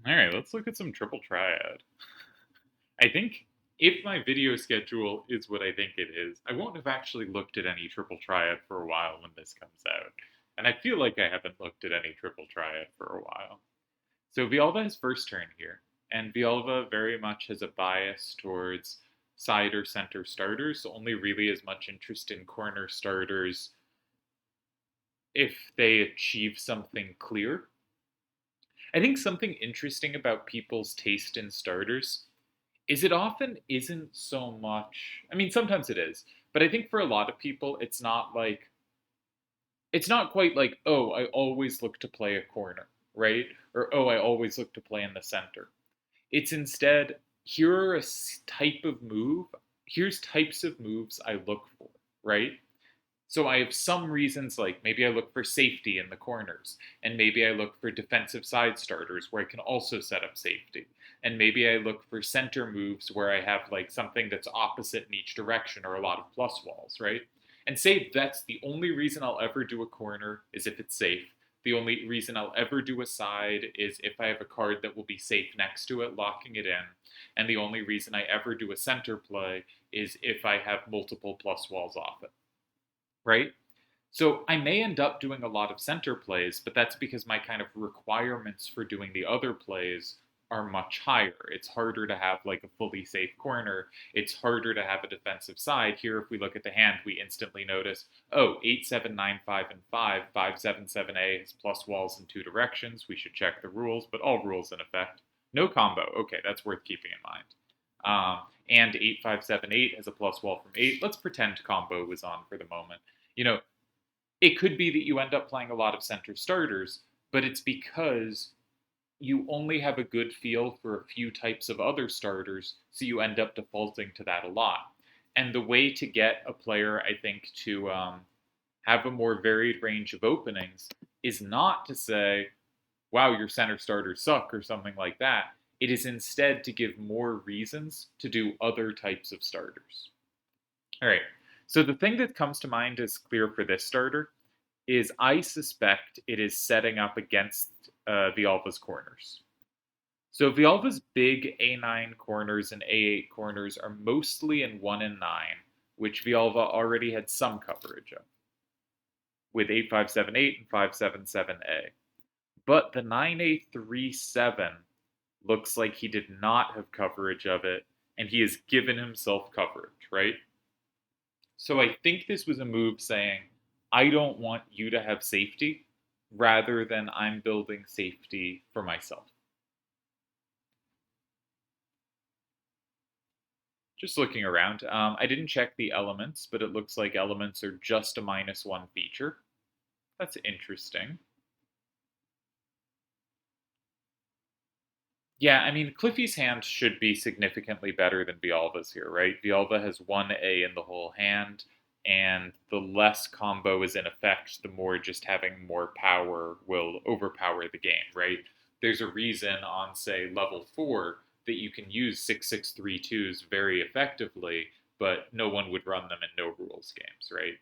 All right, let's look at some triple triad. I think if my video schedule is what I think it is, I won't have actually looked at any triple triad for a while when this comes out. And I feel like I haven't looked at any triple triad for a while. So Villalva has first turn here, and Villalva very much has a bias towards side or center starters, so only really as much interest in corner starters if they achieve something clear. I think something interesting about people's taste in starters is it often isn't so much. I mean, sometimes it is, but I think for a lot of people, it's not quite like, oh, I always look to play a corner, right? Or, oh, I always look to play in the center. It's instead, here are a type of move, here's types of moves I look for, right? So I have some reasons, like maybe I look for safety in the corners, and maybe I look for defensive side starters where I can also set up safety, and maybe I look for center moves where I have like something that's opposite in each direction or a lot of plus walls, right? And say that's the only reason I'll ever do a corner is if it's safe. The only reason I'll ever do a side is if I have a card that will be safe next to it, locking it in. And the only reason I ever do a center play is if I have multiple plus walls off it, right? So I may end up doing a lot of center plays, but that's because my kind of requirements for doing the other plays are much higher. It's harder to have like a fully safe corner. It's harder to have a defensive side. Here, if we look at the hand, we instantly notice, oh, 8, 7, 9, 5, and 5, 5, 7, 7A has plus walls in two directions. We should check the rules, but all rules in effect. No combo. Okay, that's worth keeping in mind. And 8, 5, 7, 8 has a plus wall from 8. Let's pretend combo was on for the moment. You know, it could be that you end up playing a lot of center starters, but it's because you only have a good feel for a few types of other starters, so you end up defaulting to that a lot. And the way to get a player, I think, to have a more varied range of openings is not to say, wow, your center starters suck or something like that. It is instead to give more reasons to do other types of starters. All right. So the thing that comes to mind is clear for this starter is I suspect it is setting up against Villalva's corners. So Villalva's big A9 corners and A8 corners are mostly in 1 and 9, which Villalva already had some coverage of, with 8578 and 577A. But the 9A37 looks like he did not have coverage of it, and he has given himself coverage, right? So I think this was a move saying, I don't want you to have safety rather than I'm building safety for myself. Just looking around, I didn't check the elements, but it looks like elements are just a -1 feature. That's interesting. Yeah, I mean, Cliffy's hand should be significantly better than Villalva's here, right? Villalva has one A in the whole hand, and the less combo is in effect, the more just having more power will overpower the game, right? There's a reason on, say, level 4 that you can use 6632s very effectively, but no one would run them in no rules games, right?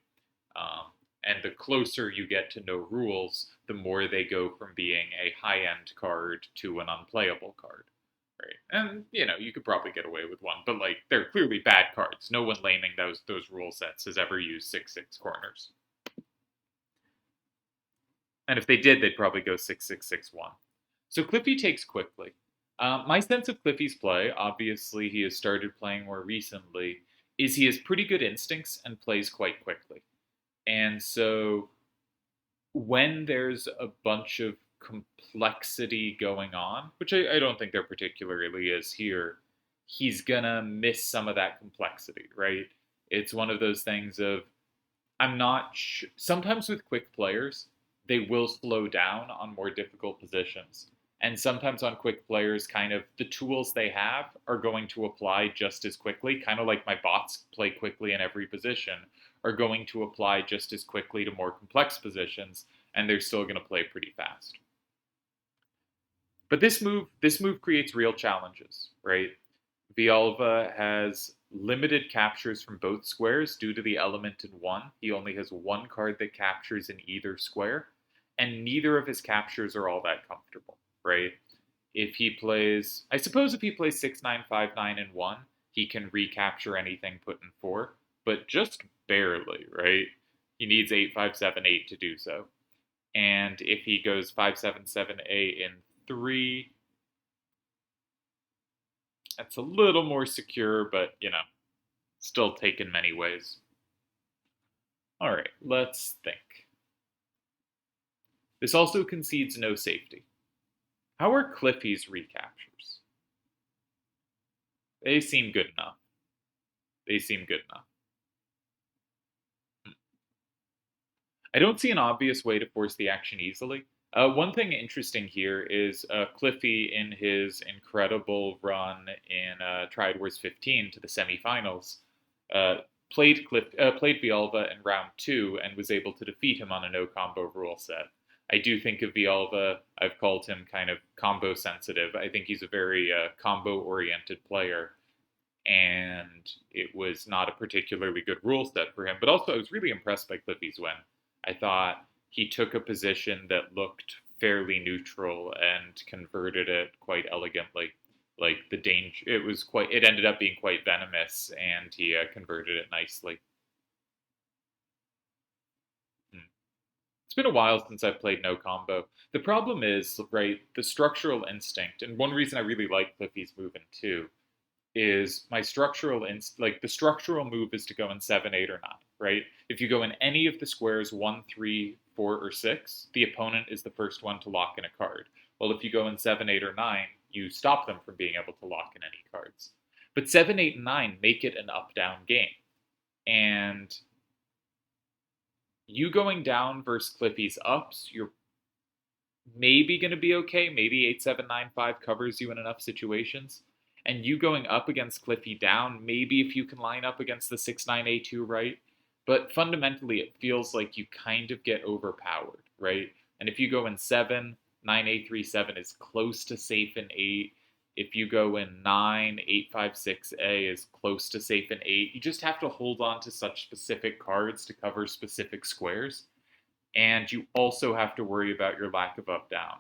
And the closer you get to no rules, the more they go from being a high end card to an unplayable card. Right. And, you could probably get away with one, but like they're clearly bad cards. No one laming those rule sets has ever used 6/6 corners. And if they did, they'd probably go 6/6/6/1. So Cliffy takes quickly. My sense of Cliffy's play, obviously he has started playing more recently, is he has pretty good instincts and plays quite quickly. And so when there's a bunch of complexity going on, which I don't think there particularly is here, he's gonna miss some of that complexity, right? It's one of those things of sometimes with quick players, they will slow down on more difficult positions. And sometimes on quick players, kind of the tools they have are going to apply just as quickly, kind of like my bots play quickly in every position, are going to apply just as quickly to more complex positions, and they're still going to play pretty fast. But this move creates real challenges, right? Villalva has limited captures from both squares due to the element in 1. He only has one card that captures in either square, and neither of his captures are all that comfortable, right? If he plays, I suppose if he plays 6-9-5-9 and 1, he can recapture anything put in 4, but just barely, right? He needs 8-5-7-8 to do so. And if he goes 5-7-7-8 in 3, that's a little more secure, but, still taken many ways. All right, let's think. This also concedes no safety. How are Cliffy's recaptures? They seem good enough. They seem good enough. I don't see an obvious way to force the action easily. One thing interesting here is Cliffy, in his incredible run in Triad Wars 15 to the semifinals, uh, played Villalva in round 2 and was able to defeat him on a no combo rule set. I do think of Villalva, I've called him kind of combo sensitive. I think he's a very combo oriented player, and it was not a particularly good rule set for him. But also, I was really impressed by Cliffy's win. I thought he took a position that looked fairly neutral and converted it quite elegantly. Like the danger, it ended up being quite venomous, and he converted it nicely. Hmm. It's been a while since I've played no combo. The problem is, right, the structural instinct, and one reason I really like Cliffy's move in 2 is my the structural move is to go in 7, 8, or 9, right? If you go in any of the squares 1, 3, 4, or 6, the opponent is the first one to lock in a card. Well, if you go in 7, 8, or 9, you stop them from being able to lock in any cards. But 7, 8, and 9 make it an up-down game. And you going down versus Cliffy's ups, you're maybe going to be okay. Maybe 8-7-9-5 covers you in enough situations. And you going up against Cliffy down, maybe if you can line up against the 6-9-A2 right. But fundamentally, it feels like you kind of get overpowered, right? And if you go in 7, 9-A3-7 is close to safe in 8. If you go in 9, 8-5-6-A is close to safe in 8. You just have to hold on to such specific cards to cover specific squares, and you also have to worry about your lack of up down.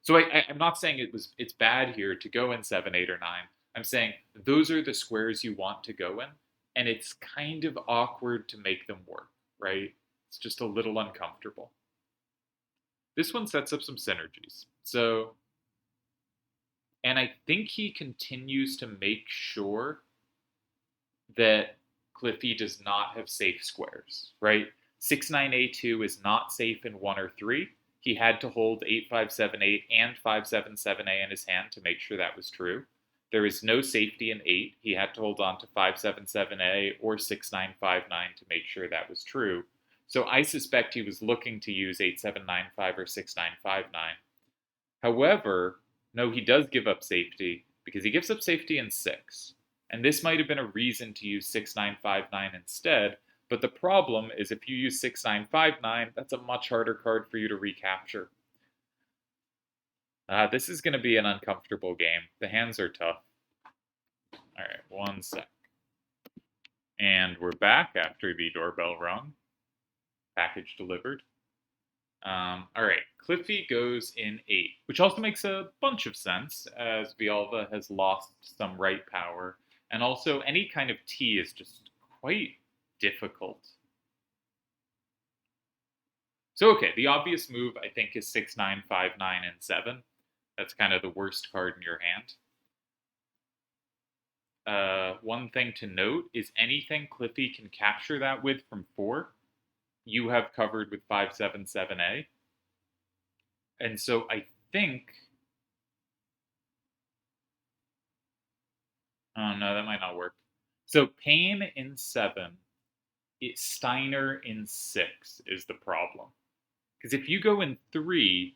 So I'm not saying it's bad here to go in 7, 8, or 9. I'm saying those are the squares you want to go in, and it's kind of awkward to make them work, right? It's just a little uncomfortable. This one sets up some synergies. So, and I think he continues to make sure that Cliffy does not have safe squares, right? 6-9-A2 is not safe in 1 or 3. He had to hold 8-5-7-8 and 5-7-7-A in his hand to make sure that was true. There is no safety in 8. He had to hold on to 5-7-7-A or 6-9-5-9 to make sure that was true. So I suspect he was looking to use 8-7-9-5 or 6-9-5-9. However, no, he does give up safety because he gives up safety in 6. And this might have been a reason to use 6-9-5-9 instead, but the problem is if you use 6-9-5-9, that's a much harder card for you to recapture. This is going to be an uncomfortable game. The hands are tough. All right, one sec. And we're back after the doorbell rung. Package delivered. All right, Cliffy goes in 8, which also makes a bunch of sense, as Villalva has lost some right power, and also any kind of T is just quite difficult. So, okay, the obvious move, I think, is 6-9, 5-9, and 7. That's kind of the worst card in your hand. One thing to note is anything Cliffy can capture that with from 4, you have covered with 5-7-7-A. And so I think... Oh, no, that might not work. So Payne in 7, Steiner in 6 is the problem. Because if you go in 3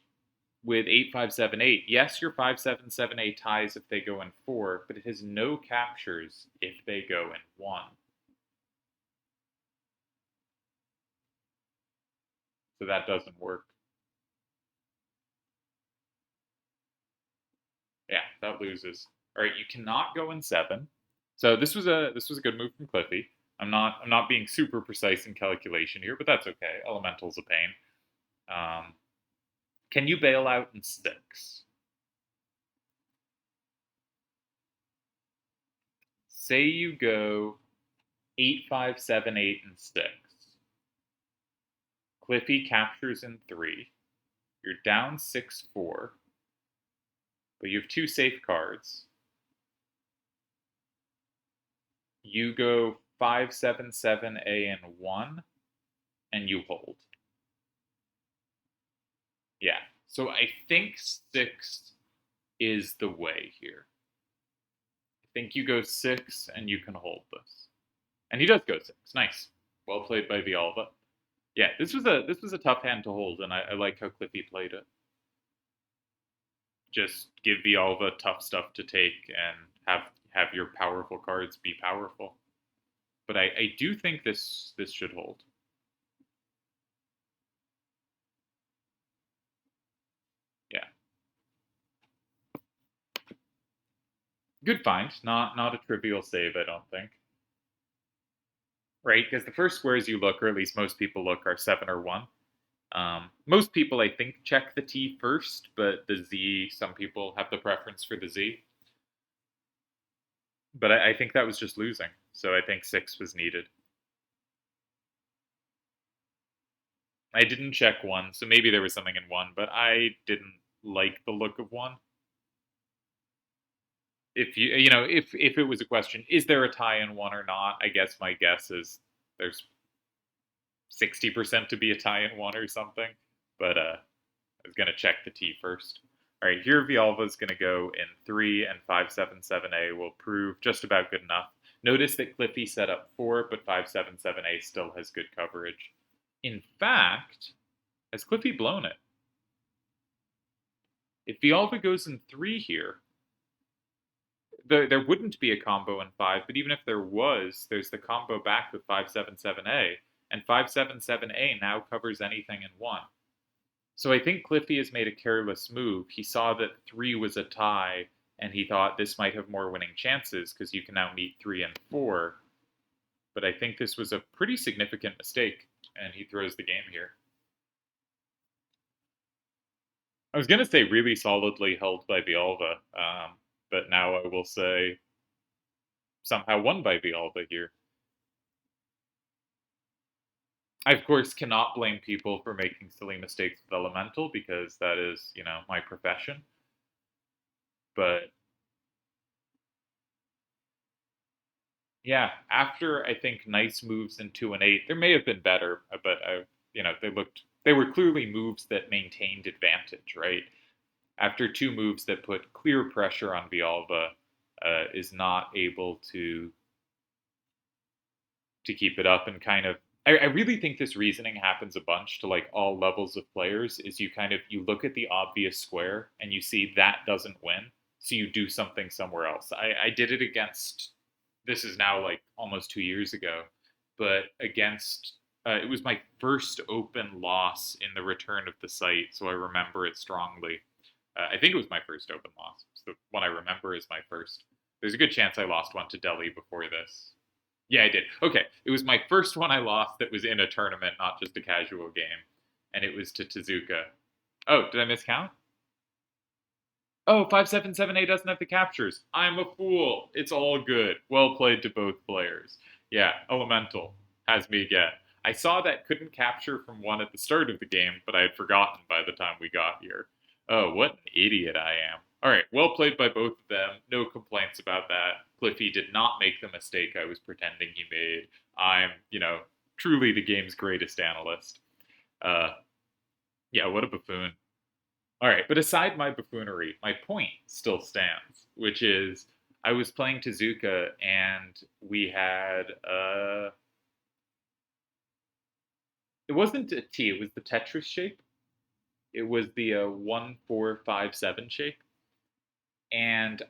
with 8-5-7-8, yes, your 5-7-7-A ties if they go in 4, but it has no captures if they go in 1. So that doesn't work. Yeah, that loses. All right, you cannot go in 7. So this was a good move from Cliffy. I'm not being super precise in calculation here, but that's okay. Elemental's a pain. Can you bail out in 6? say you go 8, 5, 7, 8, and 6. Cliffy captures in 3. You're down 6-4, but you have 2 safe cards. You go 5, 7, 7, A, and 1, and you hold. Yeah. So I think 6 is the way here. I think you go 6 and you can hold this. And he does go 6. Nice. Well played by Villalva. Yeah, this was a tough hand to hold, and I like how Cliffy played it. Just give Villalva tough stuff to take and have your powerful cards be powerful. But I do think this should hold. Yeah. Good find. Not a trivial save, I don't think. Right? Because the first squares you look, or at least most people look, are 7 or 1. Most people, I think, check the T first, but the Z, some people have the preference for the Z. But I think that was just losing, so I think 6 was needed. I didn't check 1, so maybe there was something in 1, but I didn't like the look of 1. If if it was a question, is there a tie in 1 or not? I guess my guess is there's 60% to be a tie in 1 or something, but I was gonna check the T first. All right, here Villalva's going to go in 3, and 577A will prove just about good enough. Notice that Cliffy set up 4, but 577A still has good coverage. In fact, has Cliffy blown it? If Villalva goes in 3 here, there wouldn't be a combo in 5, but even if there was, there's the combo back with 577A, and 577A now covers anything in 1. So I think Cliffy has made a careless move. He saw that 3 was a tie, and he thought this might have more winning chances because you can now meet 3 and 4. But I think this was a pretty significant mistake, and he throws the game here. I was going to say really solidly held by Villalva, but now I will say somehow won by Villalva here. I, of course, cannot blame people for making silly mistakes with Elemental because that is, my profession. But yeah, after I think nice moves in 2 and 8, there may have been better, but they were clearly moves that maintained advantage, right? After 2 moves that put clear pressure on Villalva, is not able to keep it up and kind of. I really think this reasoning happens a bunch to like all levels of players. Is you look at the obvious square and you see that doesn't win, so you do something somewhere else. I did it against. This is now like almost 2 years ago, but against. It was my first open loss in the return of the site, so I remember it strongly. I think it was my first open loss. It's the one I remember is my first. There's a good chance I lost one to Delhi before this. Yeah, I did. Okay, it was my first one I lost that was in a tournament, not just a casual game, and it was to Tezuka. Oh, did I miscount? Oh, 577A doesn't have the captures. I'm a fool. It's all good. Well played to both players. Yeah, Elemental has me again. I saw that couldn't capture from 1 at the start of the game, but I had forgotten by the time we got here. Oh, what an idiot I am. All right, well played by both of them. No complaints about that. Cliffy did not make the mistake I was pretending he made. I'm, truly the game's greatest analyst. Yeah, what a buffoon. All right, but aside my buffoonery, my point still stands, which is I was playing Tezuka and we had it wasn't a T, it was the Tetris shape. It was the 1-4-5-7 shape. And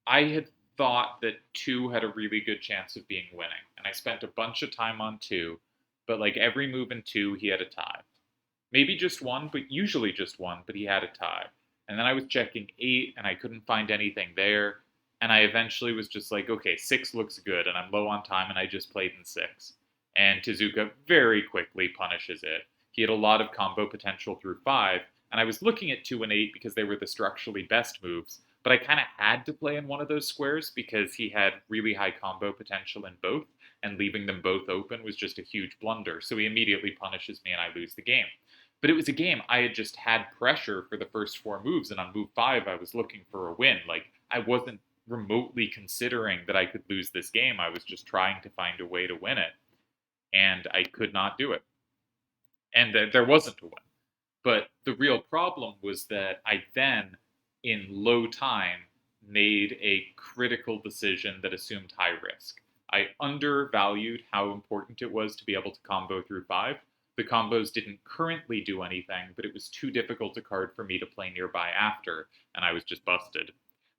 I had thought that 2 had a really good chance of being winning. And I spent a bunch of time on 2, but like every move in 2, he had a tie. Maybe just 1, but usually just 1, but he had a tie. And then I was checking 8, and I couldn't find anything there. And I eventually was just like, okay, 6 looks good, and I'm low on time, and I just played in 6. And Tezuka very quickly punishes it. He had a lot of combo potential through 5, and I was looking at 2 and 8 because they were the structurally best moves, but I kind of had to play in one of those squares because he had really high combo potential in both, and leaving them both open was just a huge blunder. So he immediately punishes me and I lose the game. But it was a game I had just had pressure for the first four moves, and on move five, I was looking for a win. Like, I wasn't remotely considering that I could lose this game. I was just trying to find a way to win it, and I could not do it. And there wasn't a win. But the real problem was that I then, in low time, made a critical decision that assumed high risk. I undervalued how important it was to be able to combo through five. The combos didn't currently do anything, but it was too difficult a card for me to play nearby after, and I was just busted.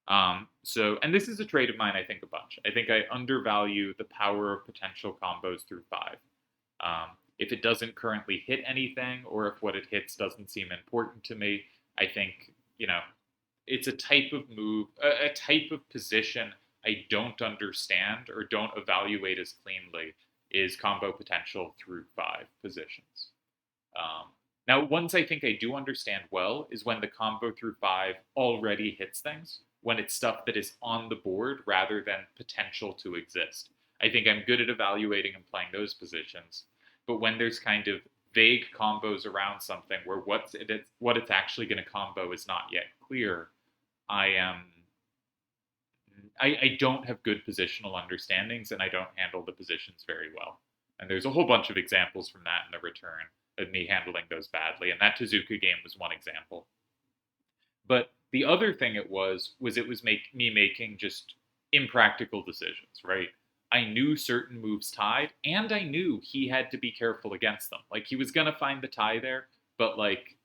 And this is a trait of mine, I think, a bunch. I think I undervalue the power of potential combos through five. If it doesn't currently hit anything, or if what it hits doesn't seem important to me, I think, it's a type of move, a type of position I don't understand or don't evaluate as cleanly is combo potential through five positions. Now, ones I think I do understand well is when the combo through five already hits things, when it's stuff that is on the board rather than potential to exist. I think I'm good at evaluating and playing those positions. But when there's kind of vague combos around something where what it's actually going to combo is not yet clear, I am I don't have good positional understandings, and I don't handle the positions very well. And there's a whole bunch of examples from that in the return of me handling those badly, and that Tezuka game was one example. But the other thing it was me making just impractical decisions, right? I knew certain moves tied, and I knew he had to be careful against them. Like, he was gonna find the tie there, but like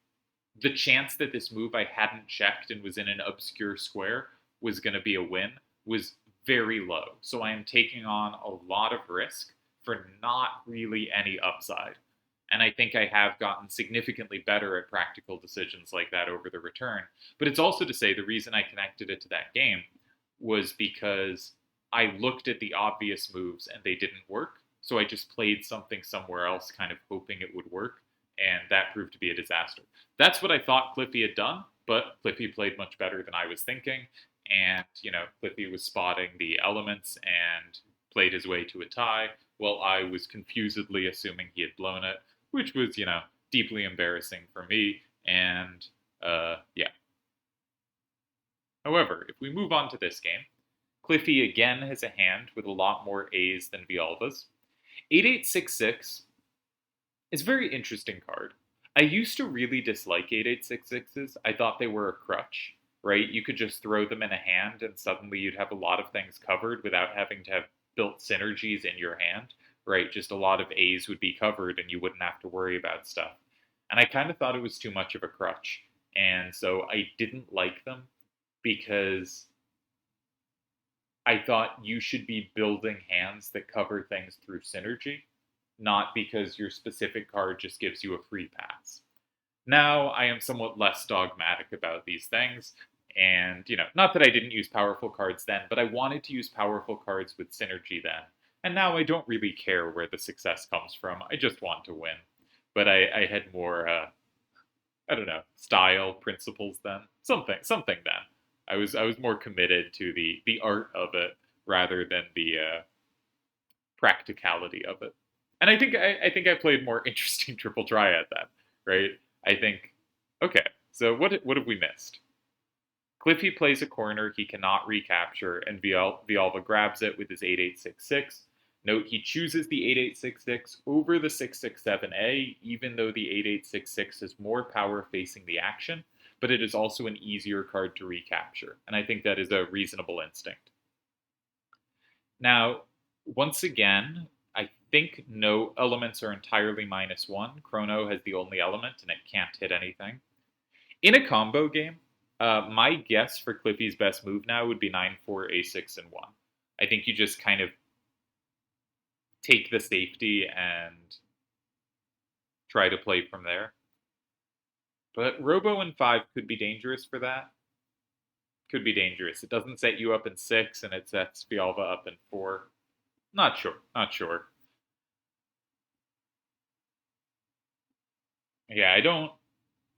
the chance that this move I hadn't checked and was in an obscure square was gonna be a win was very low. So I am taking on a lot of risk for not really any upside. And I think I have gotten significantly better at practical decisions like that over the return. But it's also to say the reason I connected it to that game was because I looked at the obvious moves and they didn't work. So I just played something somewhere else, kind of hoping it would work. And that proved to be a disaster. That's what I thought Cliffy had done, but Cliffy played much better than I was thinking. And, Cliffy was spotting the elements and played his way to a tie, while I was confusedly assuming he had blown it, which was, deeply embarrassing for me. And, yeah. However, if we move on to this game, Cliffy again has a hand with a lot more A's than Villalva's. 8866 is a very interesting card. I used to really dislike 8866s. I thought they were a crutch, right? You could just throw them in a hand and suddenly you'd have a lot of things covered without having to have built synergies in your hand, right? Just a lot of A's would be covered and you wouldn't have to worry about stuff. And I kind of thought it was too much of a crutch. And so I didn't like them because I thought you should be building hands that cover things through synergy, not because your specific card just gives you a free pass. Now I am somewhat less dogmatic about these things, and, not that I didn't use powerful cards then, but I wanted to use powerful cards with synergy then. And now I don't really care where the success comes from. I just want to win. But I had more, I don't know, style, principles then. Something then. I was more committed to the art of it rather than the practicality of it. And I think I played more interesting triple triad then, right? I think, okay, so what have we missed? Cliffy plays a corner he cannot recapture, and Villalva grabs it with his 8866. Note he chooses the 8866 over the 667A, even though the 8866 has more power facing the action, but it is also an easier card to recapture, and I think that is a reasonable instinct. Now, once again, I think no elements are entirely -1. Chrono has the only element, and it can't hit anything. In a combo game, my guess for Cliffy's best move now would be 9-4, A6, and 1. I think you just kind of take the safety and try to play from there. But Robo in 5 could be dangerous for that. Could be dangerous. It doesn't set you up in 6, and it sets Villalva up in 4. Not sure. Yeah,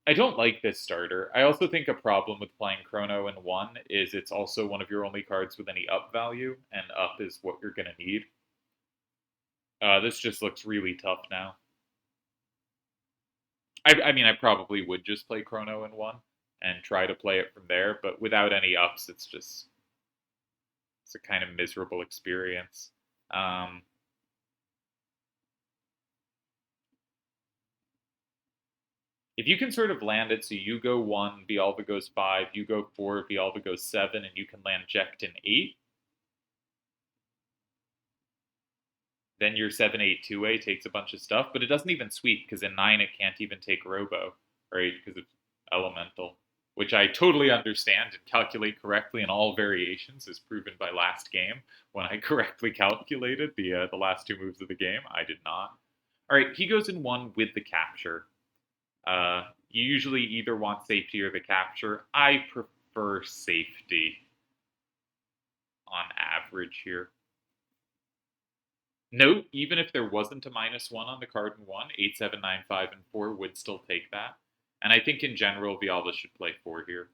I don't like this starter. I also think a problem with playing Chrono in 1 is it's also one of your only cards with any up value, and up is what you're going to need. This just looks really tough now. I mean, I probably would just play Chrono in 1 and try to play it from there, but without any ups, it's a kind of miserable experience. Um, if you can sort of land it, so you go 1, Villalva goes 5, you go 4, Villalva goes 7, and you can land Jekt in 8, then your 7-8-2A takes a bunch of stuff, but it doesn't even sweep, because in 9 it can't even take Robo, right, because it's elemental, which I totally understand and calculate correctly in all variations, as proven by last game, when I correctly calculated the last 2 moves of the game. I did not. All right, he goes in 1 with the capture. You usually either want safety or the capture. I prefer safety on average here. Note, even if there wasn't a -1 on the card in 1, 8, 7, 9, 5, and 4 would still take that. And I think in general, Villalva should play 4 here.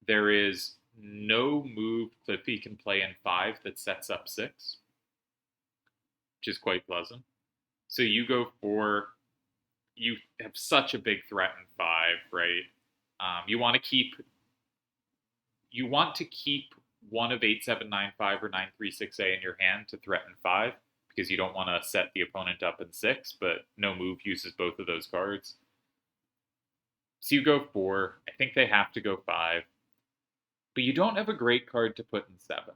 There is no move Cliffy can play in 5 that sets up 6, which is quite pleasant. So you go 4, you have such a big threat in 5, right? You want to keep one of 8, 7, 9, 5 or 9, 3, 6A in your hand to threaten 5, because you don't want to set the opponent up in 6, but no move uses both of those cards. So you go 4. I think they have to go 5. But you don't have a great card to put in 7.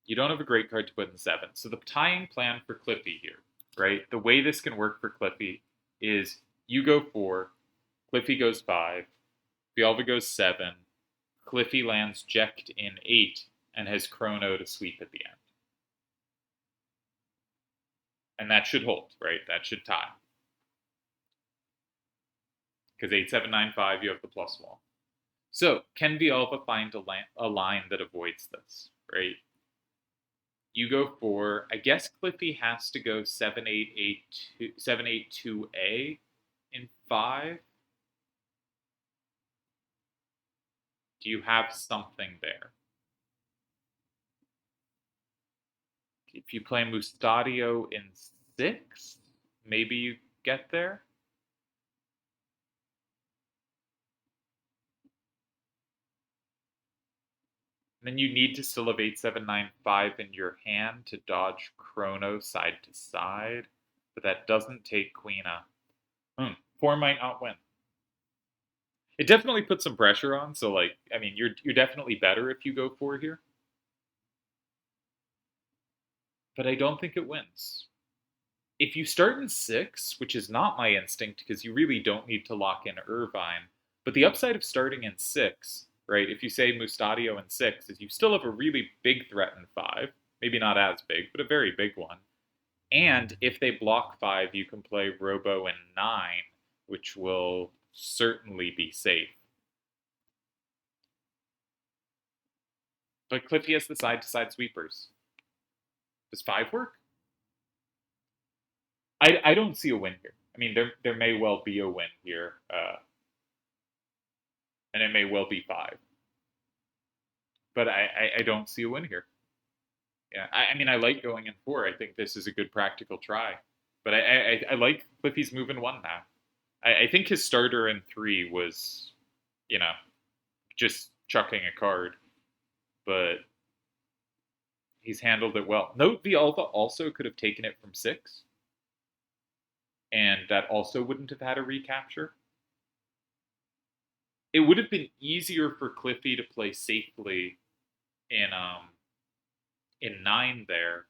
You don't have a great card to put in 7. So the tying plan for Cliffy here, right? The way this can work for Cliffy is you go 4, Cliffy goes 5, Villalva goes 7, Cliffy lands Jekt in 8, and has Chrono to sweep at the end. And that should hold, right? That should tie. Because 8, 7, 9, 5, you have the plus wall. So, can Villalva find a line that avoids this, right? You go 4. I guess Cliffy has to go 7, 8, 8, 2, 7, 8, 2A in 5. Do you have something there? If you play Mustadio in 6, maybe you get there. Then you need to still have 8, 7, 9, 5 in your hand to dodge Chrono side to side, but that doesn't take Queena. 4 might not win. It definitely puts some pressure on, so like, I mean, you're definitely better if you go 4 here. But I don't think it wins. If you start in 6, which is not my instinct because you really don't need to lock in Irvine, but the upside of starting in 6, right, if you say Mustadio in 6, is you still have a really big threat in 5, maybe not as big, but a very big one. And if they block 5, you can play Robo in 9, which will certainly be safe. But Cliffy has the side-to-side sweepers. Does 5 work? I don't see a win here. I mean, there may well be a win here, and it may well be 5. But I don't see a win here. Yeah, I mean, I like going in 4. I think this is a good practical try. But I like Cliffy's move in 1 now. I think his starter in 3 was, just chucking a card. But he's handled it well. Note Villalva also could have taken it from 6. And that also wouldn't have had a recapture. It would have been easier for Cliffy to play safely in 9 there,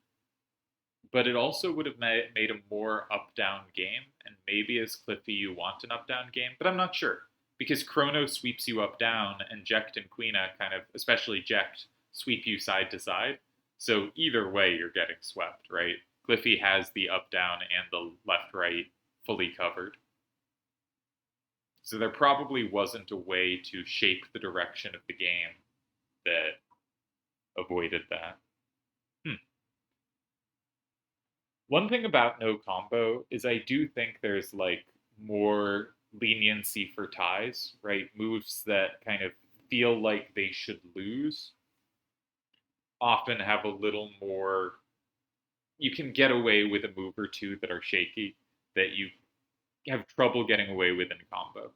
but it also would have made a more up-down game, and maybe as Cliffy you want an up-down game, but I'm not sure, because Chrono sweeps you up-down, and Jekt and Queena kind of, especially Jekt, sweep you side to side, so either way you're getting swept, right? Cliffy has the up-down and the left-right fully covered. So there probably wasn't a way to shape the direction of the game that avoided that. One thing about no combo is I do think there's like more leniency for ties, right? Moves that kind of feel like they should lose often have a little more. You can get away with a move or two that are shaky that you have trouble getting away with in combo.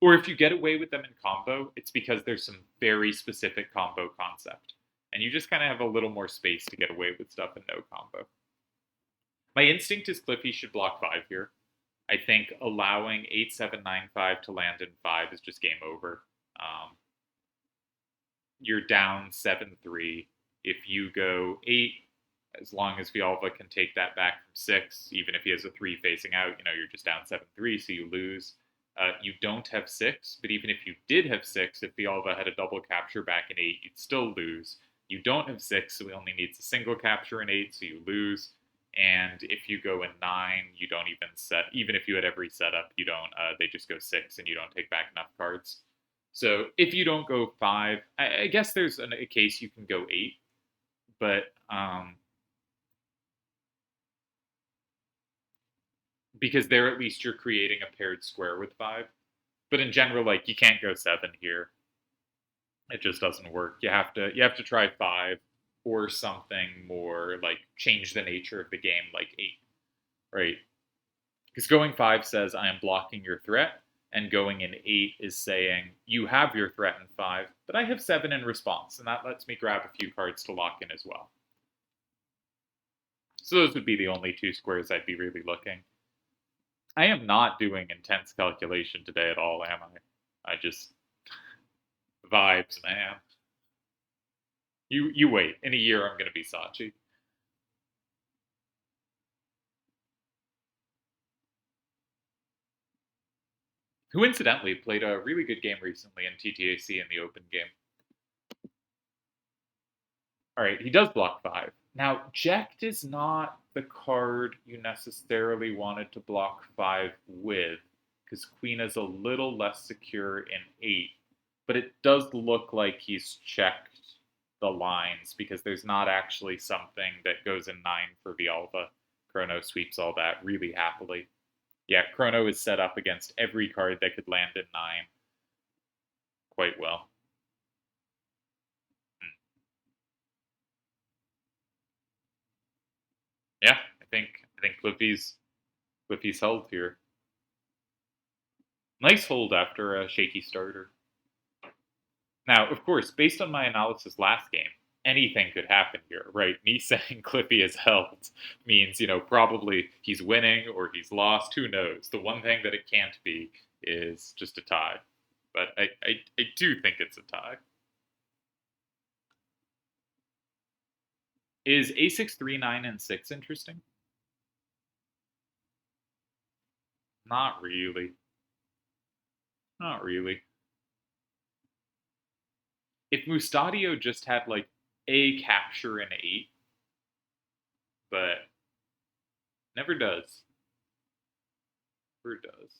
Or if you get away with them in combo, it's because there's some very specific combo concept. And you just kind of have a little more space to get away with stuff in no combo. My instinct is Cliffy should block 5 here. I think allowing 8795 to land in 5 is just game over. You're down 7-3. If you go 8, as long as Villalva can take that back from 6, even if he has a 3 facing out, you're just down 7-3, so you lose. You don't have 6, but even if you did have 6, if Villalva had a double capture back in 8, you'd still lose. You don't have 6, so he only needs a single capture in 8, so you lose. And if you go in 9, you don't even set, even if you had every setup, you don't, they just go 6 and you don't take back enough cards. So if you don't go 5, I guess there's a case you can go 8, but because there at least you're creating a paired square with 5. But in general, like, you can't go 7 here. It just doesn't work. You have to try 5 or something more like change the nature of the game, like 8, right? Because going 5 says I am blocking your threat, and going in 8 is saying you have your threat in 5, but I have 7 in response, and that lets me grab a few cards to lock in as well. So those would be the only 2 squares I'd be really looking. I am not doing intense calculation today at all, am I? I just vibes, man. You wait. In a year, I'm gonna be Sachi. Who incidentally played a really good game recently in TTAC in the open game. All right, he does block 5. Now, Jekt is not the card you necessarily wanted to block 5 with, because Queen is a little less secure in 8, but it does look like he's checked the lines, because there's not actually something that goes in 9 for Villalva. Chrono sweeps all that really happily. Yeah, Chrono is set up against every card that could land in 9 quite well. Yeah, I think Cliffy's held here. Nice hold after a shaky starter. Now, of course, based on my analysis last game, anything could happen here, right? Me saying Cliffy is held means, probably he's winning or he's lost. Who knows? The one thing that it can't be is just a tie. But I do think it's a tie. Is A6, 3, 9, and 6 interesting? Not really. Not really. If Mustadio just had like a capture in 8, but never does. Never does.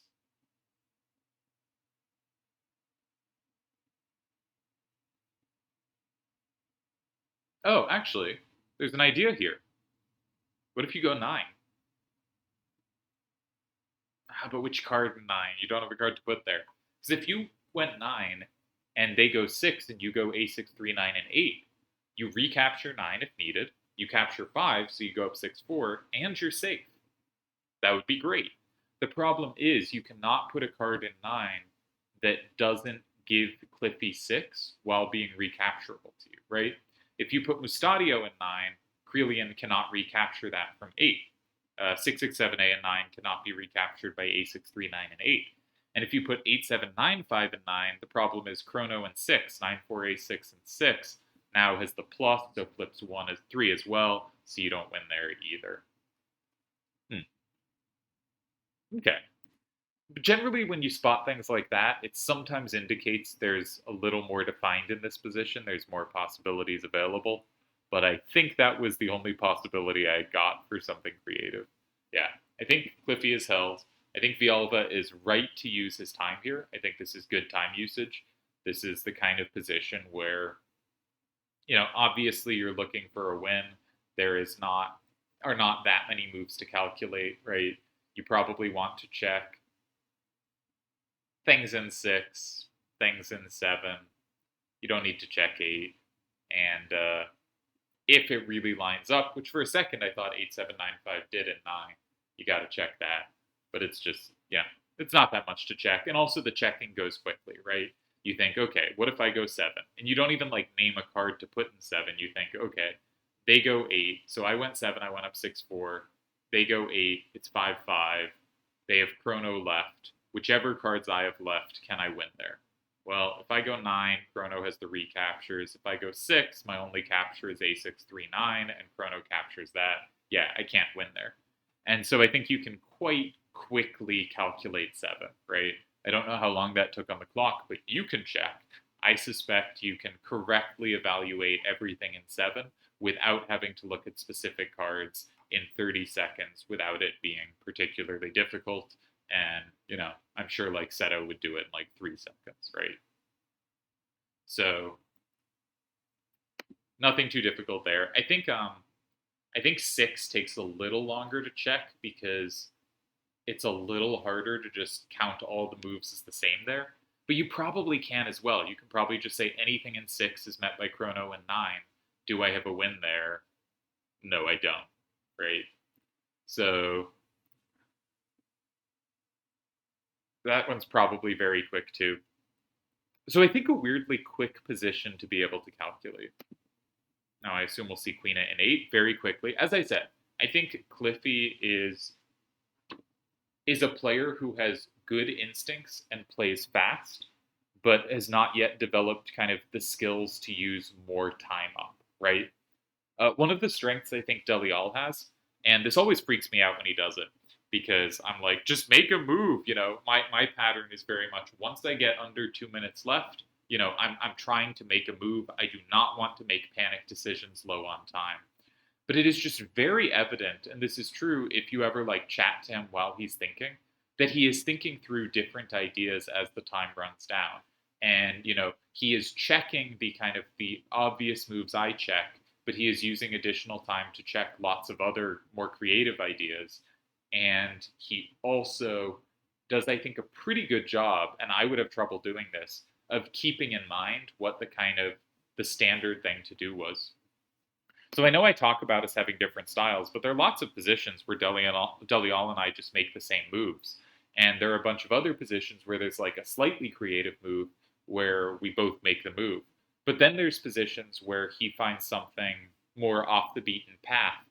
Oh, actually, there's an idea here. What if you go 9? But which card in 9? You don't have a card to put there. Because if you went 9 and they go 6 and you go A6, 3, 9, and 8, you recapture 9 if needed. You capture 5, so you go up 6, 4, and you're safe. That would be great. The problem is you cannot put a card in 9 that doesn't give Cliffy 6 while being recapturable to you, right? If you put Mustadio in 9, Krelian cannot recapture that from 8. 6, 6, 7, A, and 9 cannot be recaptured by A6, 3, 9, and 8. And if you put 8, 7, 9, 5, and 9, the problem is Chrono and 6, 9, 4, A6, and 6 now has the plus, so flips 1 as 3 as well, so you don't win there either. Okay. But generally, when you spot things like that, it sometimes indicates there's a little more defined in this position. There's more possibilities available. But I think that was the only possibility I got for something creative. Yeah, I think Cliffy is held. I think Villalva is right to use his time here. I think this is good time usage. This is the kind of position where, obviously you're looking for a win. There are not that many moves to calculate, right? You probably want to check. things in 6, things in 7. You don't need to check 8. And if it really lines up, which for a second I thought 8795 did at 9, you got to check that. But it's just, yeah, it's not that much to check. And also the checking goes quickly, right? You think, okay, what if I go 7? And you don't even like name a card to put in 7. You think, okay, they go 8. So I went 7, I went up 6-4. They go 8, it's 5-5. They have Chrono left. Whichever cards I have left, can I win there? Well, if I go 9, Chrono has the recaptures. If I go 6, my only capture is A639, and Chrono captures that. Yeah, I can't win there. And so I think you can quite quickly calculate 7, right? I don't know how long that took on the clock, but you can check. I suspect you can correctly evaluate everything in 7 without having to look at specific cards in 30 seconds without it being particularly difficult. And, I'm sure like Seto would do it in like 3 seconds, right? So nothing too difficult there. I think 6 takes a little longer to check because it's a little harder to just count all the moves as the same there. But you probably can as well. You can probably just say anything in 6 is met by Chrono in 9. Do I have a win there? No, I don't, right? So that one's probably very quick too. So I think a weirdly quick position to be able to calculate. Now I assume we'll see Queen in 8 very quickly. As I said, I think Cliffy is a player who has good instincts and plays fast, but has not yet developed kind of the skills to use more time up, right? One of the strengths I think Delial has, and this always freaks me out when he does it, because I'm like, just make a move. My pattern is very much once I get under 2 minutes left, I'm trying to make a move. I do not want to make panic decisions low on time. But it is just very evident, and this is true if you ever like chat to him while he's thinking, that he is thinking through different ideas as the time runs down. And, he is checking the kind of the obvious moves I check, but he is using additional time to check lots of other more creative ideas. And he also does, I think, a pretty good job, and I would have trouble doing this, of keeping in mind what the kind of the standard thing to do was. So I know I talk about us having different styles, but there are lots of positions where Delial and I just make the same moves. And there are a bunch of other positions where there's like a slightly creative move where we both make the move. But then there's positions where he finds something more off the beaten path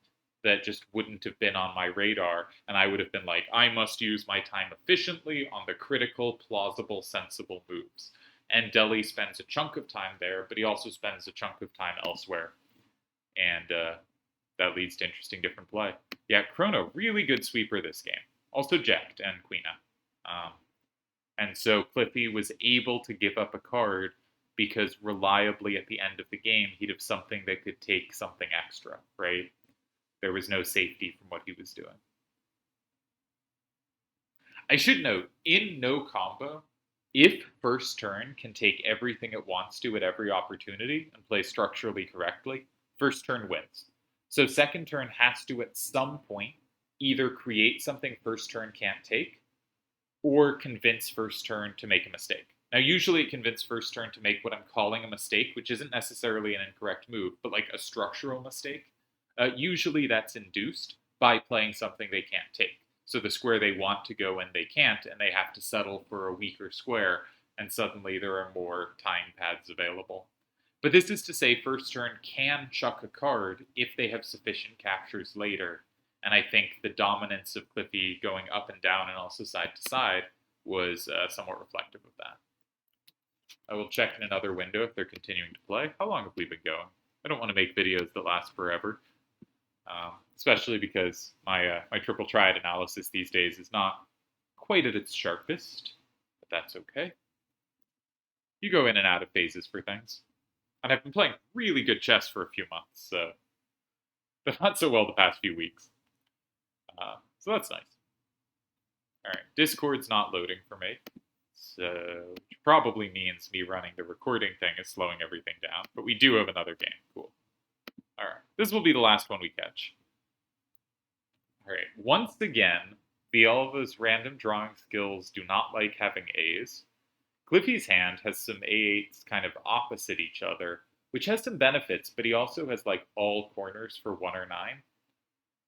that just wouldn't have been on my radar. And I would have been like, I must use my time efficiently on the critical, plausible, sensible moves. And Deli spends a chunk of time there, but he also spends a chunk of time elsewhere. And that leads to interesting different play. Yeah, Chrono, really good sweeper this game. Also Jacked and Queena. And so Cliffy was able to give up a card because reliably at the end of the game, he'd have something that could take something extra, right? There was no safety from what he was doing. I should note, in no combo, if first turn can take everything it wants to at every opportunity and play structurally correctly, first turn wins. So second turn has to at some point either create something first turn can't take or convince first turn to make a mistake. Now usually it convinces first turn to make what I'm calling a mistake, which isn't necessarily an incorrect move, but like a structural mistake. Usually that's induced by playing something they can't take. So the square they want to go in they can't, and they have to settle for a weaker square, and suddenly there are more time paths available. But this is to say first turn can chuck a card if they have sufficient captures later. And I think the dominance of Cliffy going up and down and also side to side was somewhat reflective of that. I will check in another window if they're continuing to play. How long have we been going? I don't want to make videos that last forever, especially because my triple triad analysis these days is not quite at its sharpest, but that's okay. You go in and out of phases for things. And I've been playing really good chess for a few months, but not so well the past few weeks. So that's nice. All right, Discord's not loading for me, so which probably means me running the recording thing is slowing everything down. But we do have another game. Cool. All right, this will be the last one we catch. All right, once again, Villalva's random drawing skills do not like having A's. Cliffy's hand has some A8s kind of opposite each other, which has some benefits, but he also has like all corners for 1 or 9.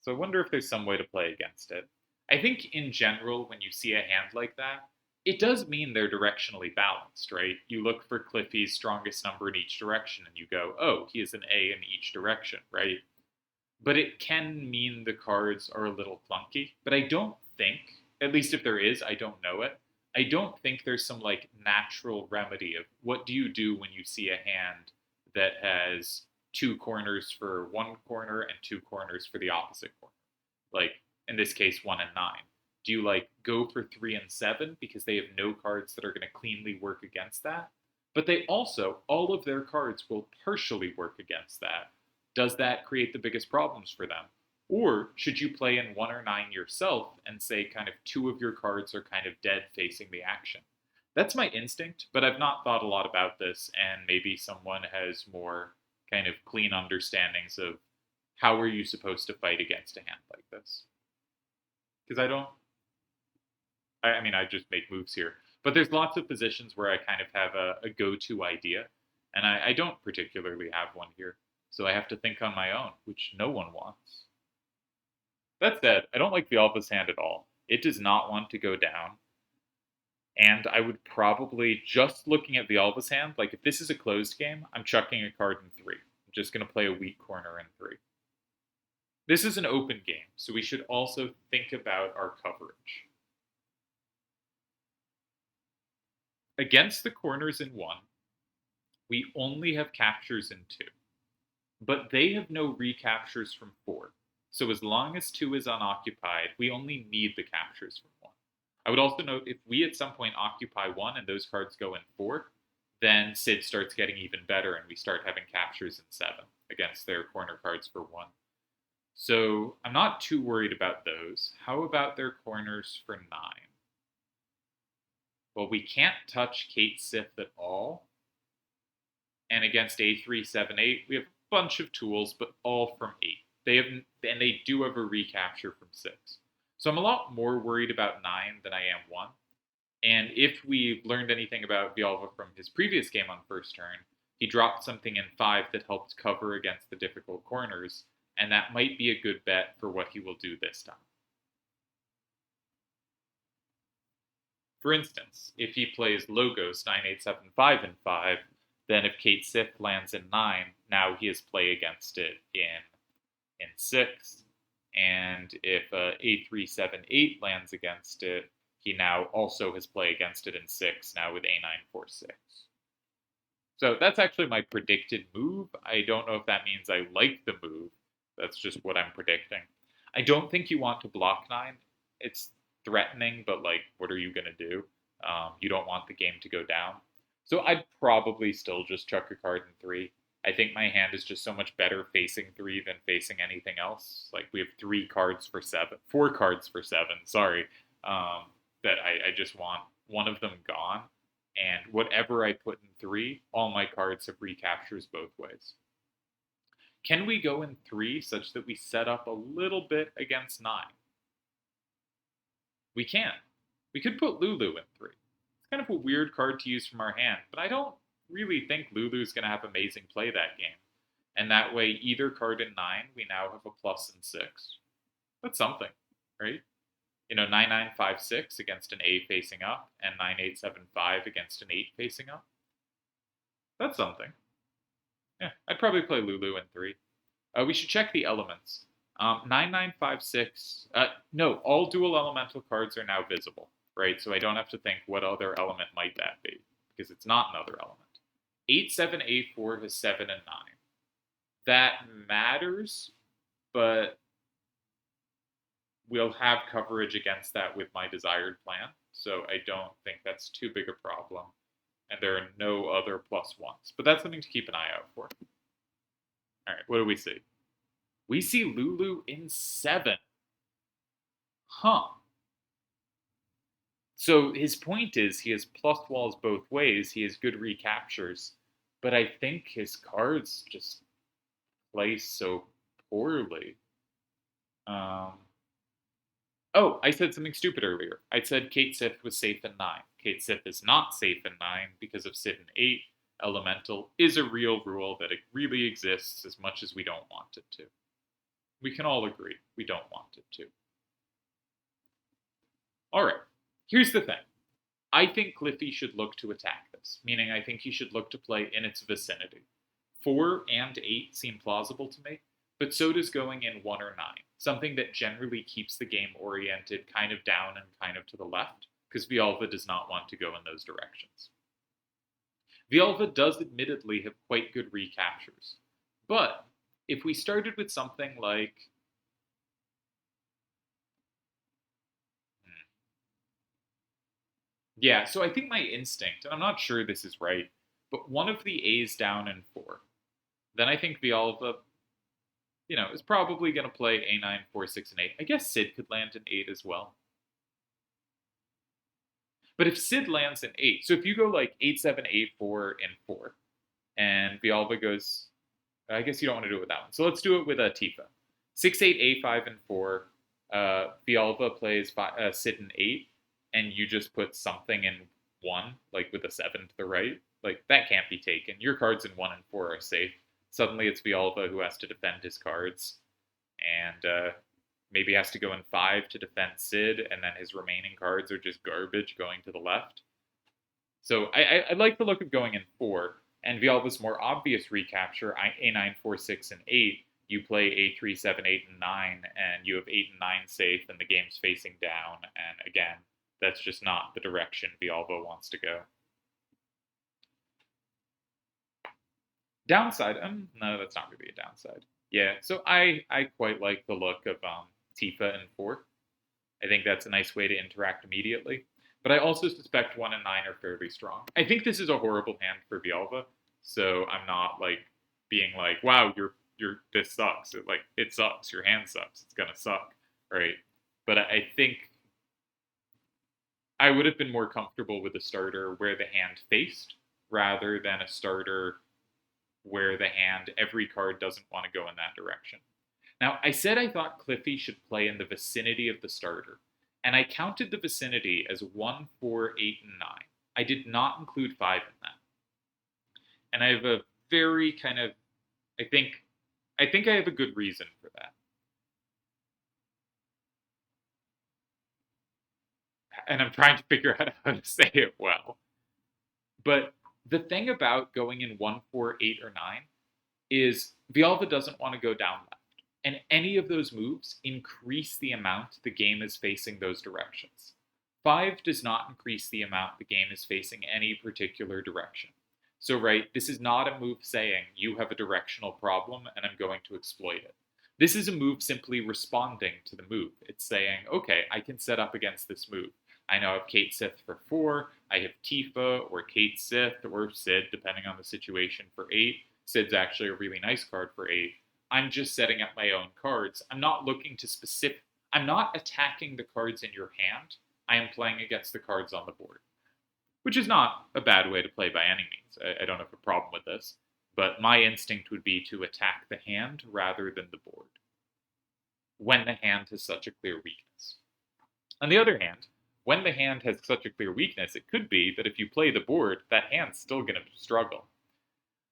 So I wonder if there's some way to play against it. I think in general, when you see a hand like that, it does mean they're directionally balanced, right? You look for Cliffy's strongest number in each direction and you go, oh, he has an A in each direction, right? But it can mean the cards are a little clunky. But I don't think, at least if there is, I don't know it. I don't think there's some like natural remedy of what do you do when you see a hand that has 2 corners for one corner and 2 corners for the opposite corner. Like in this case, 1 and 9. Do you like go for 3 and 7 because they have no cards that are going to cleanly work against that? But they also, all of their cards will partially work against that. Does that create the biggest problems for them? Or should you play in 1 or 9 yourself and say kind of 2 of your cards are kind of dead facing the action? That's my instinct, but I've not thought a lot about this, and maybe someone has more kind of clean understandings of how are you supposed to fight against a hand like this. Because I don't, I mean, I just make moves here. But there's lots of positions where I kind of have a go to idea, and I don't particularly have one here. So I have to think on my own, which no one wants. That said, I don't like the Alpha's hand at all. It does not want to go down. And I would probably, just looking at the Alva's hand, like if this is a closed game, I'm chucking a card in 3. I'm just going to play a weak corner in 3. This is an open game, so we should also think about our coverage. Against the corners in 1, we only have captures in 2. But they have no recaptures from 4. So as long as 2 is unoccupied, we only need the captures from 1. I would also note if we at some point occupy 1 and those cards go in 4, then Sid starts getting even better and we start having captures in 7 against their corner cards for 1. So I'm not too worried about those. How about their corners for 9? Well, we can't touch Kate Sith at all. And against A378, we have a bunch of tools, but all from 8. They do have a recapture from 6. So I'm a lot more worried about 9 than I am 1. And if we've learned anything about Villalva from his previous game on first turn, he dropped something in 5 that helped cover against the difficult corners, and that might be a good bet for what he will do this time. For instance, if he plays Logos 9875 in 5, then if Kate Sith lands in 9, now he has play against it in 6. And if A378 lands against it, he now also has play against it in 6, now with A946. So that's actually my predicted move. I don't know if that means I like the move. That's just what I'm predicting. I don't think you want to block 9. It's threatening, but like, what are you going to do? You don't want the game to go down. So I'd probably still just chuck a card in 3. I think my hand is just so much better facing 3 than facing anything else. Like we have 4 cards for 7, sorry, that I just want one of them gone. And whatever I put in 3, all my cards have recaptures both ways. Can we go in 3 such that we set up a little bit against 9? We can. We could put Lulu in 3. It's kind of a weird card to use from our hand, but I don't really think Lulu's going to have amazing play that game. And that way, either card in 9, we now have a plus in 6. That's something, right? 9956 against an A facing up, and 9875 against an 8 facing up. That's something. Yeah, I'd probably play Lulu in 3. We should check the elements. 9956, no, all dual elemental cards are now visible, right? So I don't have to think what other element might that be, because it's not another element. 87A4 has 7 and 9. That matters, but we'll have coverage against that with my desired plan, so I don't think that's too big a problem. And there are no other plus 1s, but that's something to keep an eye out for. All right, what do we see? We see Lulu in 7. Huh. So his point is he has plus walls both ways, he has good recaptures, but I think his cards just play so poorly. Oh, I said something stupid earlier. I said Kate Sith was safe in 9. Kate Sith is not safe in 9 because of Sid in 8. Elemental is a real rule that it really exists as much as we don't want it to. We can all agree we don't want it to. Alright, here's the thing. I think Cliffy should look to attack this, meaning I think he should look to play in its vicinity. 4 and 8 seem plausible to me, but so does going in 1 or 9, something that generally keeps the game oriented kind of down and kind of to the left, because Villalva does not want to go in those directions. Villalva does admittedly have quite good recaptures, but if we started with something like yeah, so I think my instinct, and I'm not sure this is right, but one of the A's down in 4. Then I think Villalva, is probably going to play A9, 4, 6, and 8. I guess Sid could land an 8 as well. But if Sid lands an 8, so if you go like 8, 7, 8, 4, and 4, and Villalva goes, I guess you don't want to do it with that one. So let's do it with a Tifa. 6, 8, A5, and 4. Villalva plays Sid in 8, and you just put something in 1, like with a 7 to the right. Like, that can't be taken. Your cards in 1 and 4 are safe. Suddenly it's Villalva who has to defend his cards, and maybe has to go in 5 to defend Sid, and then his remaining cards are just garbage going to the left. So I like the look of going in 4, and Villalva's more obvious recapture, A9, 4, 6, and 8, you play A3, 7, 8, and 9, and you have 8 and 9 safe, and the game's facing down, and again, that's just not the direction Villalva wants to go. Downside, no, that's not really a downside. Yeah, so I quite like the look of Tifa in 4. I think that's a nice way to interact immediately. But I also suspect 1 and 9 are fairly strong. I think this is a horrible hand for Villalva, so I'm not like being like, wow, this sucks. It sucks. Your hand sucks. It's gonna suck, right? But I think I would have been more comfortable with a starter where the hand faced rather than a starter where the hand, every card doesn't want to go in that direction. Now, I said I thought Cliffy should play in the vicinity of the starter, and I counted the vicinity as 1, 4, 8, and 9. I did not include 5 in that. And I have a very kind of, I think I have a good reason for that. And I'm trying to figure out how to say it well. But the thing about going in 1, 4, 8, or 9 is Villalva doesn't want to go down left. And any of those moves increase the amount the game is facing those directions. 5 does not increase the amount the game is facing any particular direction. So, right, this is not a move saying you have a directional problem and I'm going to exploit it. This is a move simply responding to the move. It's saying, okay, I can set up against this move. I now have Kate Sith for 4, I have Tifa or Kate Sith or Sid, depending on the situation, for 8. Sid's actually a really nice card for 8. I'm just setting up my own cards. I'm not looking to specific. I'm not attacking the cards in your hand. I am playing against the cards on the board, which is not a bad way to play by any means. I don't have a problem with this, but my instinct would be to attack the hand rather than the board when the hand has such a clear weakness. On the other hand, when the hand has such a clear weakness, it could be that if you play the board, that hand's still going to struggle.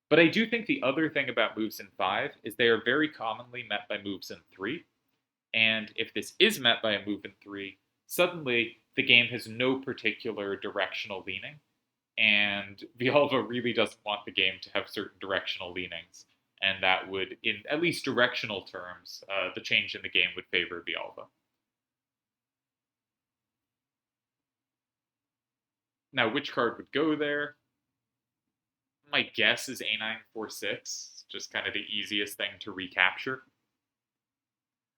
But I do think the other thing about moves in 5 is they are very commonly met by moves in 3. And if this is met by a move in 3, suddenly the game has no particular directional leaning. And Villalva really doesn't want the game to have certain directional leanings. And that would, in at least directional terms, the change in the game would favor Villalva. Now, which card would go there? My guess is A946, just kind of the easiest thing to recapture.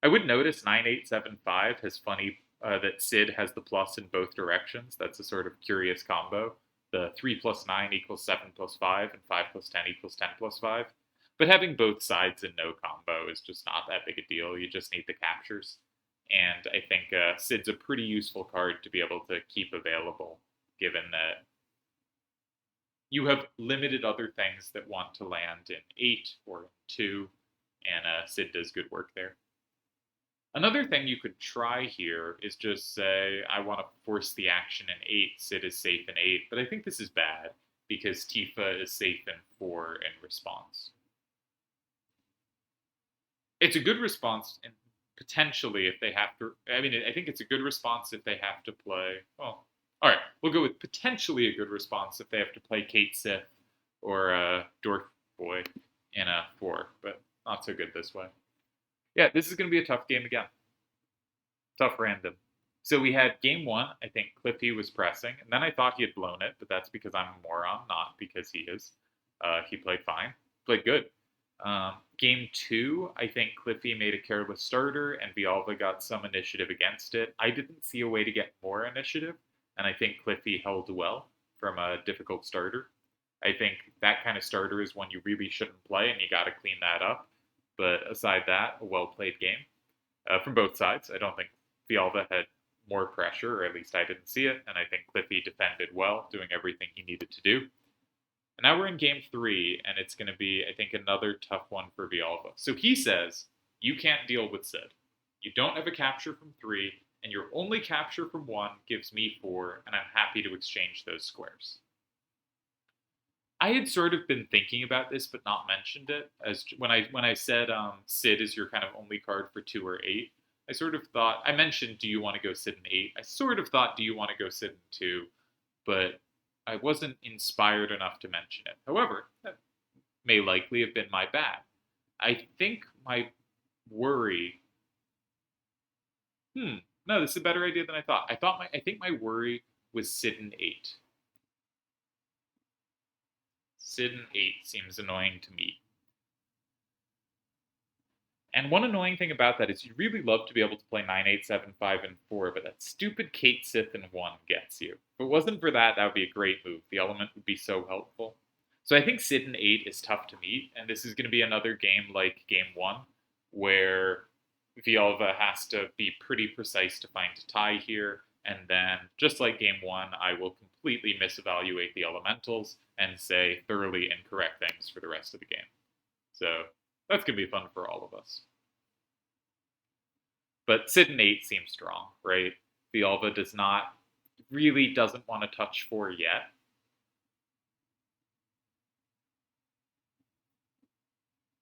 I would notice 9875 has funny that Sid has the plus in both directions. That's a sort of curious combo. The 3 plus 9 equals 7 plus 5, and 5 plus 10 equals 10 plus 5. But having both sides in no combo is just not that big a deal. You just need the captures. And I think Sid's a pretty useful card to be able to keep available, given that you have limited other things that want to land in 8 or 2, and Sid does good work there. Another thing you could try here is just say, I want to force the action in 8, Sid is safe in 8, but I think this is bad because Tifa is safe in 4 in response. It's a good response, and potentially if they have to. I mean, I think it's a good response if they have to play. Well, all right, we'll go with potentially a good response if they have to play Kate Sith or Dork Boy in a 4, but not so good this way. Yeah, this is going to be a tough game again. Tough random. So we had game 1. I think Cliffy was pressing, and then I thought he had blown it, but that's because I'm a moron, not because he is. He played fine, played good. Game 2, I think Cliffy made a careless starter, and Villalva got some initiative against it. I didn't see a way to get more initiative, and I think Cliffy held well from a difficult starter. I think that kind of starter is one you really shouldn't play, and you got to clean that up. But aside that, a well played game from both sides. I don't think Villalva had more pressure, or at least I didn't see it, and I think Cliffy defended well, doing everything he needed to do. And now we're in game 3, and it's going to be, I think, another tough one for Villalva. So he says, you can't deal with Sid. You don't have a capture from 3, and your only capture from 1 gives me 4, and I'm happy to exchange those squares. I had sort of been thinking about this, but not mentioned it. As when I said Sid is your kind of only card for 2 or 8, I sort of thought I mentioned, do you want to go Sid in 8? I sort of thought, do you want to go Sid in 2? But I wasn't inspired enough to mention it. However, that may likely have been my bad. I think my worry. No, this is a better idea than I thought. I think my worry was Sid in 8. Sid in 8 seems annoying to me. And one annoying thing about that is you really love to be able to play 9, 8, 7, 5, and 4, but that stupid Kate Sith in 1 gets you. If it wasn't for that, that would be a great move. The element would be so helpful. So I think Sid in 8 is tough to meet, and this is going to be another game like game 1, where Villalva has to be pretty precise to find a tie here, and then, just like game 1, I will completely misevaluate the elementals and say thoroughly incorrect things for the rest of the game. So that's going to be fun for all of us. But Sid in 8 seems strong, right? Villalva doesn't want to touch 4 yet.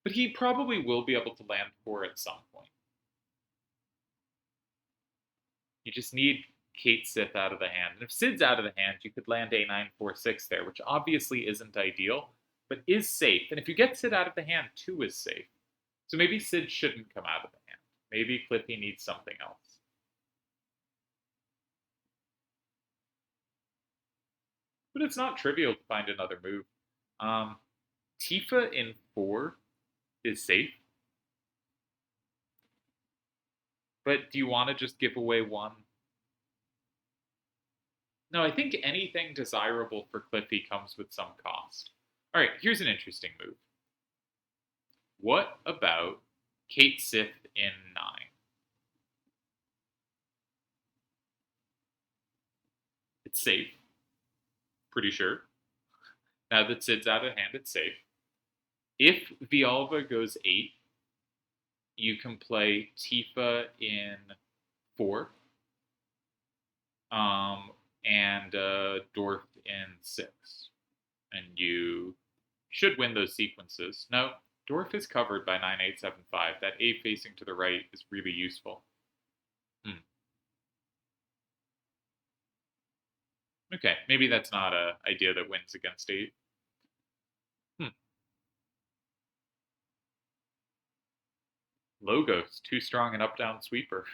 But he probably will be able to land 4 at some point. You just need Kate Sith out of the hand. And if Sid's out of the hand, you could land A9, 4, 6 there, which obviously isn't ideal, but is safe. And if you get Sid out of the hand, 2 is safe. So maybe Sid shouldn't come out of the hand. Maybe Cliffy needs something else. But it's not trivial to find another move. Tifa in 4 is safe. But do you want to just give away 1? No, I think anything desirable for Cliffy comes with some cost. All right, here's an interesting move. What about Kate Sith in 9? It's safe. Pretty sure. Now that Sid's out of hand, it's safe. If Villalva goes 8, you can play Tifa in 4. And Dorf in 6. And you should win those sequences. No, Dorf is covered by 9, 8, 7, 5. That 8 facing to the right is really useful. Okay, maybe that's not an idea that wins against 8. Logos, too strong an up-down sweeper.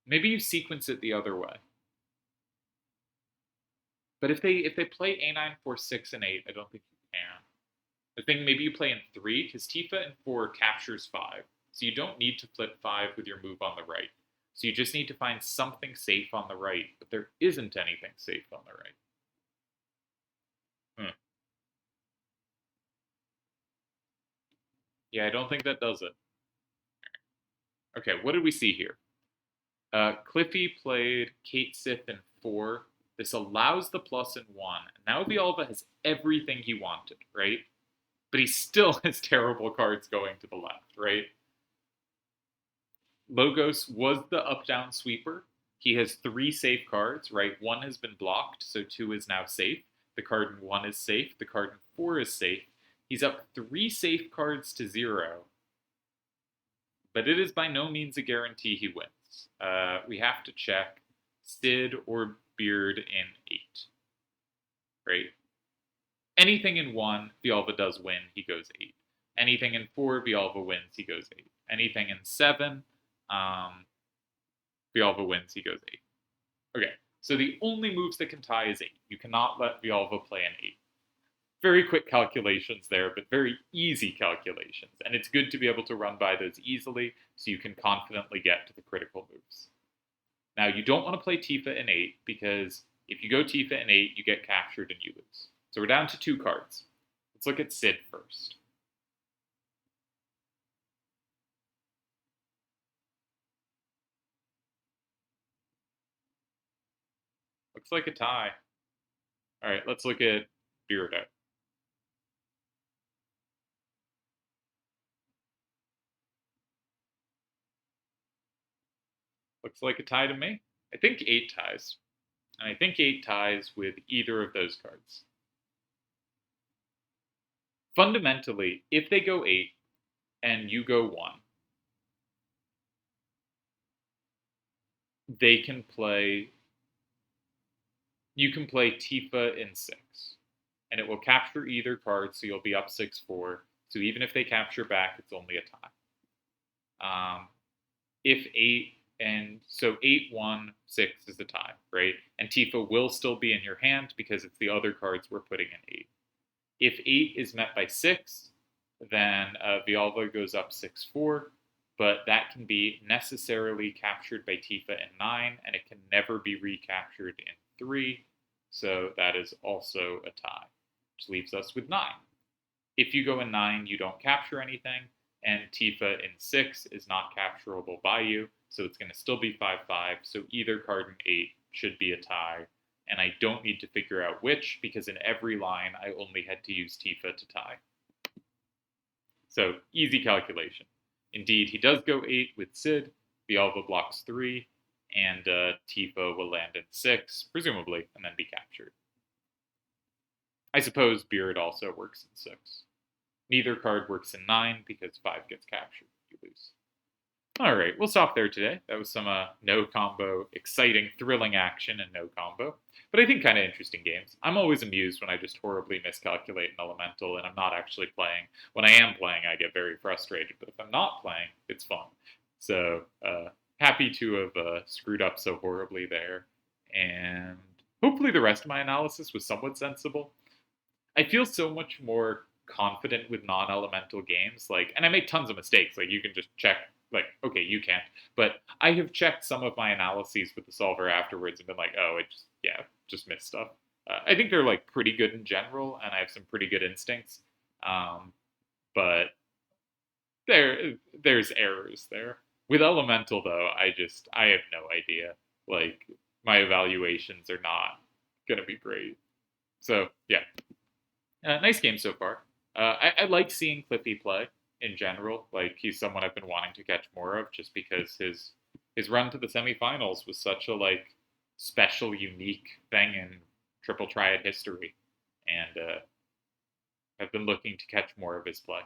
Maybe you sequence it the other way. But if they play A9, 4, 6, and 8, I don't think you can. I think maybe you play in 3, because Tifa in 4 captures 5. So you don't need to flip 5 with your move on the right. So you just need to find something safe on the right, but there isn't anything safe on the right. Yeah, I don't think that does it. Okay, what did we see here? Cliffy played Kate Sith in 4. This allows the plus in 1. Now Villalva has everything he wanted, right? but he still has terrible cards going to the left, right? Logos was the up-down sweeper. He has 3 safe cards, right? 1 has been blocked, so 2 is now safe. The card in 1 is safe. The card in 4 is safe. He's up 3 safe cards to 0, but it is by no means a guarantee he wins. We have to check Sid or Beard in 8, right? Anything in 1, Villalva does win, he goes 8. Anything in 4, Villalva wins, he goes 8. Anything in 7, Villalva wins, he goes 8. Okay, so the only moves that can tie is 8. You cannot let Villalva play an 8. Very quick calculations there, but very easy calculations. And it's good to be able to run by those easily so you can confidently get to the critical moves. Now, you don't want to play Tifa in 8 because if you go Tifa in 8, you get captured and you lose. So we're down to 2 cards. Let's look at Sid first. Looks like a tie. All right, let's look at Beardo. Looks like a tie to me. I think 8 ties. And I think 8 ties with either of those cards. Fundamentally, if they go 8 and you go 1, they can play. You can play Tifa in 6, and it will capture either card, so you'll be up 6-4. So even if they capture back, it's only a tie. If 8 and so 8-1, 6 is the tie, right? And Tifa will still be in your hand because it's the other cards we're putting in 8. If 8 is met by 6, then Villalva goes up 6-4, but that can be necessarily captured by Tifa in 9, and it can never be recaptured in 3, so that is also a tie, which leaves us with 9. If you go in 9, you don't capture anything, and Tifa in 6 is not capturable by you, so it's going to still be 5-5, so either card in 8 should be a tie, and I don't need to figure out which, because in every line I only had to use Tifa to tie. So, easy calculation. Indeed, he does go 8 with Sid, Villalva blocks 3, and Tifa will land in 6, presumably, and then be captured. I suppose Beard also works in 6. Neither card works in 9 because 5 gets captured. You lose. Alright, we'll stop there today. That was some no combo, exciting, thrilling action and no combo. But I think kind of interesting games. I'm always amused when I just horribly miscalculate an elemental and I'm not actually playing. When I am playing, I get very frustrated. But if I'm not playing, it's fun. So, happy to have screwed up so horribly there. And hopefully the rest of my analysis was somewhat sensible. I feel so much more confident with non-elemental games. And I make tons of mistakes. You can just check. Okay, you can't. But I have checked some of my analyses with the solver afterwards and been like, oh, just missed stuff. I think they're pretty good in general, and I have some pretty good instincts. But there's errors there. With elemental though, I have no idea. My evaluations are not gonna be great. So yeah, nice game so far. I like seeing Cliffy play in general. He's someone I've been wanting to catch more of, just because his run to the semifinals was such a special, unique thing in Triple Triad history, and I've been looking to catch more of his play.